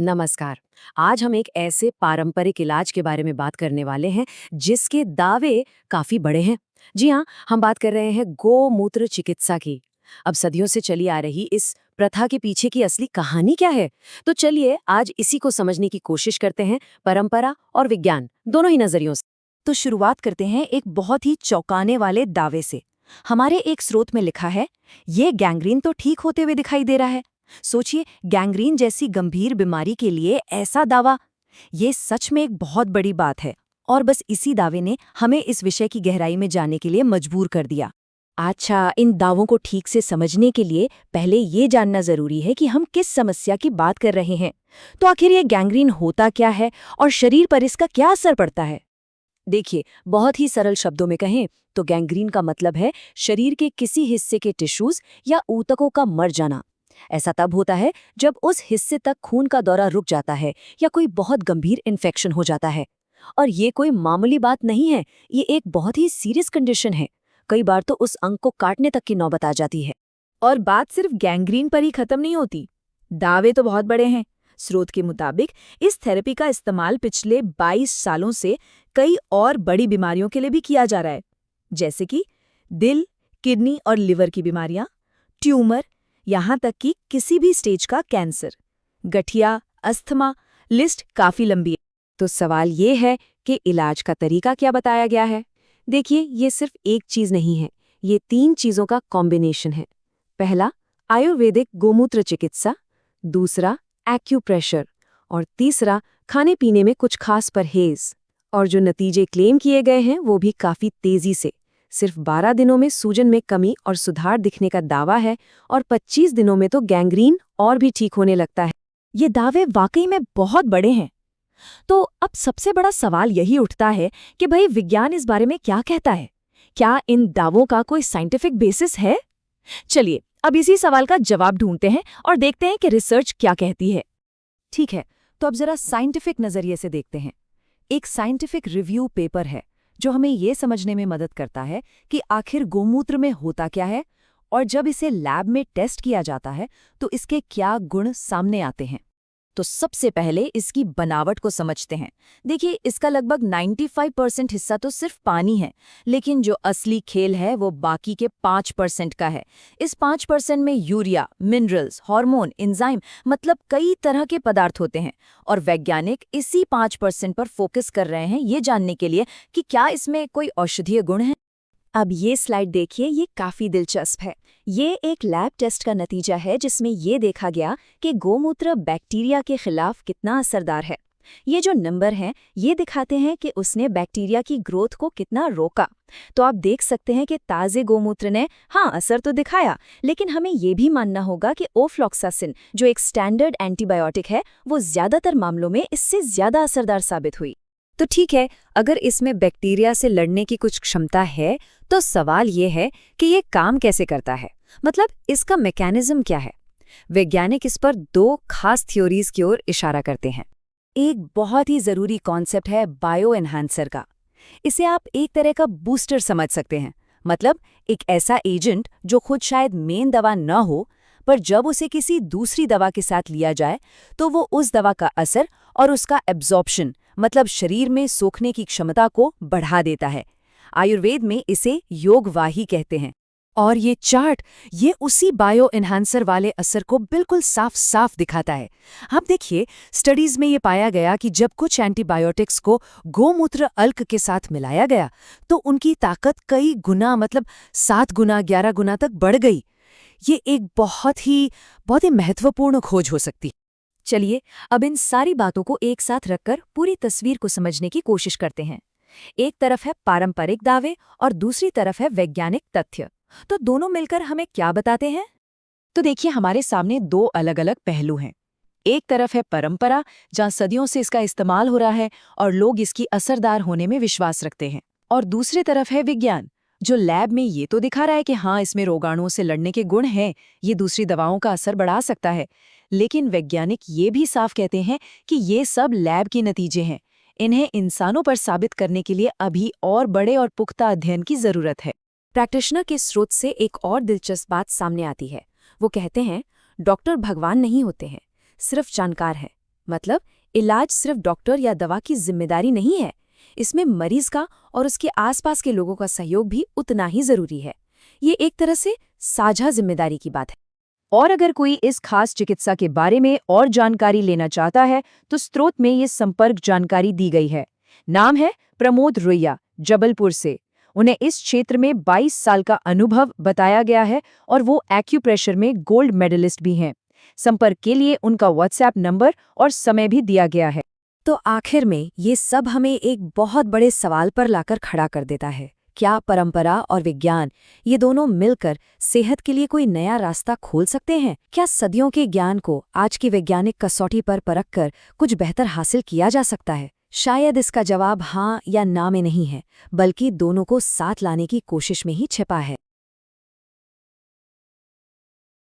नमस्कार। आज हम एक ऐसे पारंपरिक इलाज के बारे में बात करने वाले हैं जिसके दावे काफी बड़े हैं। जी हाँ, हम बात कर रहे हैं गोमूत्र चिकित्सा की। अब सदियों से चली आ रही इस प्रथा के पीछे की असली कहानी क्या है? तो चलिए आज इसी को समझने की कोशिश करते हैं, परंपरा और विज्ञान दोनों ही नजरियों से। तो शुरुआत करते हैं एक बहुत ही चौंकाने वाले दावे से। हमारे एक स्रोत में लिखा है, ये गैंग्रीन तो ठीक होते हुए दिखाई दे रहा है। सोचिए, गैंग्रीन जैसी गंभीर बीमारी के लिए ऐसा दावा। ये सच में एक बहुत बड़ी बात है, और बस इसी दावे ने हमें इस विषय की गहराई में जाने के लिए मजबूर कर दिया। अच्छा, इन दावों को ठीक से समझने के लिए पहले ये जानना जरूरी है कि हम किस समस्या की बात कर रहे हैं। तो आखिर ये गैंग्रीन होता क्या है और शरीर पर इसका क्या असर पड़ता है? देखिए, बहुत ही सरल शब्दों में कहें तो गैंग्रीन का मतलब है शरीर के किसी हिस्से के टिश्यूज या ऊतकों का मर जाना। ऐसा तब होता है जब उस हिस्से तक खून का दौरा रुक जाता है या कोई बहुत गंभीर इन्फेक्शन हो जाता है। और ये कोई मामूली बात नहीं है, ये एक बहुत ही सीरियस कंडीशन है। कई बार तो उस अंग को काटने तक की नौबत आ जाती है। और बात सिर्फ गैंग्रीन पर ही खत्म नहीं होती। दावे तो बहुत बड़े हैं। स्रोत के मुताबिक इस थेरेपी का इस्तेमाल पिछले 22 सालों से कई और बड़ी बीमारियों के लिए भी किया जा रहा है, जैसे कि दिल, किडनी और लिवर की बीमारियां, ट्यूमर, यहाँ तक कि किसी भी स्टेज का कैंसर, गठिया, अस्थमा, लिस्ट काफी लंबी है। तो सवाल ये है कि इलाज का तरीका क्या बताया गया है? देखिए, ये सिर्फ एक चीज नहीं है, ये 3 चीजों का कॉम्बिनेशन है। पहला, आयुर्वेदिक गोमूत्र चिकित्सा। दूसरा, एक्यूप्रेशर। और तीसरा, खाने पीने में कुछ खास परहेज। और जो नतीजे क्लेम किए गए हैं वो भी काफी तेजी से। सिर्फ 12 दिनों में सूजन में कमी और सुधार दिखने का दावा है, और 25 दिनों में तो गैंग्रीन और भी ठीक होने लगता है। ये दावे वाकई में बहुत बड़े हैं। तो अब सबसे बड़ा सवाल यही उठता है कि भाई, विज्ञान इस बारे में क्या कहता है? क्या इन दावों का कोई साइंटिफिक बेसिस है? चलिए, अब इसी सवाल का जवाब ढूंढते हैं और देखते हैं कि रिसर्च क्या कहती है। ठीक है, तो अब जरा साइंटिफिक नजरिए से देखते हैं। एक साइंटिफिक रिव्यू पेपर है जो हमें ये समझने में मदद करता है कि आखिर गोमूत्र में होता क्या है, और जब इसे लैब में टेस्ट किया जाता है तो इसके क्या गुण सामने आते हैं। तो सबसे पहले इसकी बनावट को समझते हैं। देखिए, इसका लगभग 95% हिस्सा तो सिर्फ पानी है, लेकिन जो असली खेल है वो बाकी के 5% का है। इस 5% में यूरिया, मिनरल्स, हार्मोन, एंजाइम, मतलब कई तरह के पदार्थ होते हैं। और वैज्ञानिक इसी 5% पर फोकस कर रहे हैं, ये जानने के लिए कि क्या इसमें कोई औषधीय गुण है। अब ये स्लाइड देखिए, ये काफी दिलचस्प है। ये एक लैब टेस्ट का नतीजा है जिसमें ये देखा गया कि गोमूत्र बैक्टीरिया के खिलाफ कितना असरदार है। ये जो नंबर हैं, ये दिखाते हैं कि उसने बैक्टीरिया की ग्रोथ को कितना रोका। तो आप देख सकते हैं कि ताज़े गोमूत्र ने असर तो दिखाया, लेकिन हमें ये भी मानना होगा कि ओफ्लॉक्सासिन, जो एक स्टैंडर्ड एंटीबायोटिक है, वो ज्यादातर मामलों में इससे ज्यादा असरदार साबित हुई। तो ठीक है, अगर इसमें बैक्टीरिया से लड़ने की कुछ क्षमता है, तो सवाल ये है कि ये काम कैसे करता है, मतलब इसका मैकेनिज्म क्या है। वैज्ञानिक इस पर 2 खास थ्योरीज की ओर इशारा करते हैं। एक बहुत ही जरूरी कॉन्सेप्ट है बायो एनहांसर का। इसे आप एक तरह का बूस्टर समझ सकते हैं, मतलब एक ऐसा एजेंट जो खुद शायद मेन दवा न हो, पर जब उसे किसी दूसरी दवा के साथ लिया जाए तो वो उस दवा का असर और उसका एब्जॉर्प्शन, मतलब शरीर में सोखने की क्षमता को बढ़ा देता है। आयुर्वेद में इसे योगवाही कहते हैं। और ये चार्ट, ये उसी बायो एनहांसर वाले असर को बिल्कुल साफ साफ दिखाता है। अब देखिए, स्टडीज में ये पाया गया कि जब कुछ एंटीबायोटिक्स को गोमूत्र अल्क के साथ मिलाया गया तो उनकी ताकत कई गुना, मतलब 7 गुना, 11 गुना तक बढ़ गई। ये एक बहुत ही महत्वपूर्ण खोज हो सकती है। चलिए, अब इन सारी बातों को एक साथ रखकर पूरी तस्वीर को समझने की कोशिश करते हैं। एक तरफ है पारंपरिक दावे और दूसरी तरफ है वैज्ञानिक तथ्य। तो दोनों मिलकर हमें क्या बताते हैं? तो देखिए, हमारे सामने 2 अलग अलग पहलू हैं। एक तरफ है परंपरा, जहां सदियों से इसका इस्तेमाल हो रहा है और लोग इसकी असरदार होने में विश्वास रखते हैं। और दूसरी तरफ है विज्ञान, जो लैब में ये तो दिखा रहा है कि इसमें रोगाणुओं से लड़ने के गुण हैं, ये दूसरी दवाओं का असर बढ़ा सकता है। लेकिन वैज्ञानिक ये भी साफ कहते हैं कि ये सब लैब के नतीजे हैं। इन्हें इंसानों पर साबित करने के लिए अभी और बड़े और पुख्ता अध्ययन की जरूरत है। प्रैक्टिशनर के स्रोत से एक और दिलचस्प बात सामने आती है। वो कहते हैं, डॉक्टर भगवान नहीं होते हैं, सिर्फ जानकार हैं। मतलब इलाज सिर्फ डॉक्टर या दवा की जिम्मेदारी नहीं है, इसमें मरीज का और उसके आसपास के लोगों का सहयोग भी उतना ही जरूरी है। ये एक तरह से साझा जिम्मेदारी की बात है। और अगर कोई इस खास चिकित्सा के बारे में और जानकारी लेना चाहता है तो स्रोत में ये संपर्क जानकारी दी गई है। नाम है प्रमोद रुइया, जबलपुर से। उन्हें इस क्षेत्र में 22 साल का अनुभव बताया गया है और वो एक्यूप्रेशर में गोल्ड मेडलिस्ट भी हैं। संपर्क के लिए उनका व्हाट्सएप नंबर और समय भी दिया गया है। तो आखिर में ये सब हमें एक बहुत बड़े सवाल पर लाकर खड़ा कर देता है, क्या परंपरा और विज्ञान ये दोनों मिलकर सेहत के लिए कोई नया रास्ता खोल सकते हैं? क्या सदियों के ज्ञान को आज की वैज्ञानिक कसौटी पर परखकर कुछ बेहतर हासिल किया जा सकता है? शायद इसका जवाब हाँ या ना में नहीं है, बल्कि दोनों को साथ लाने की कोशिश में ही छिपा है।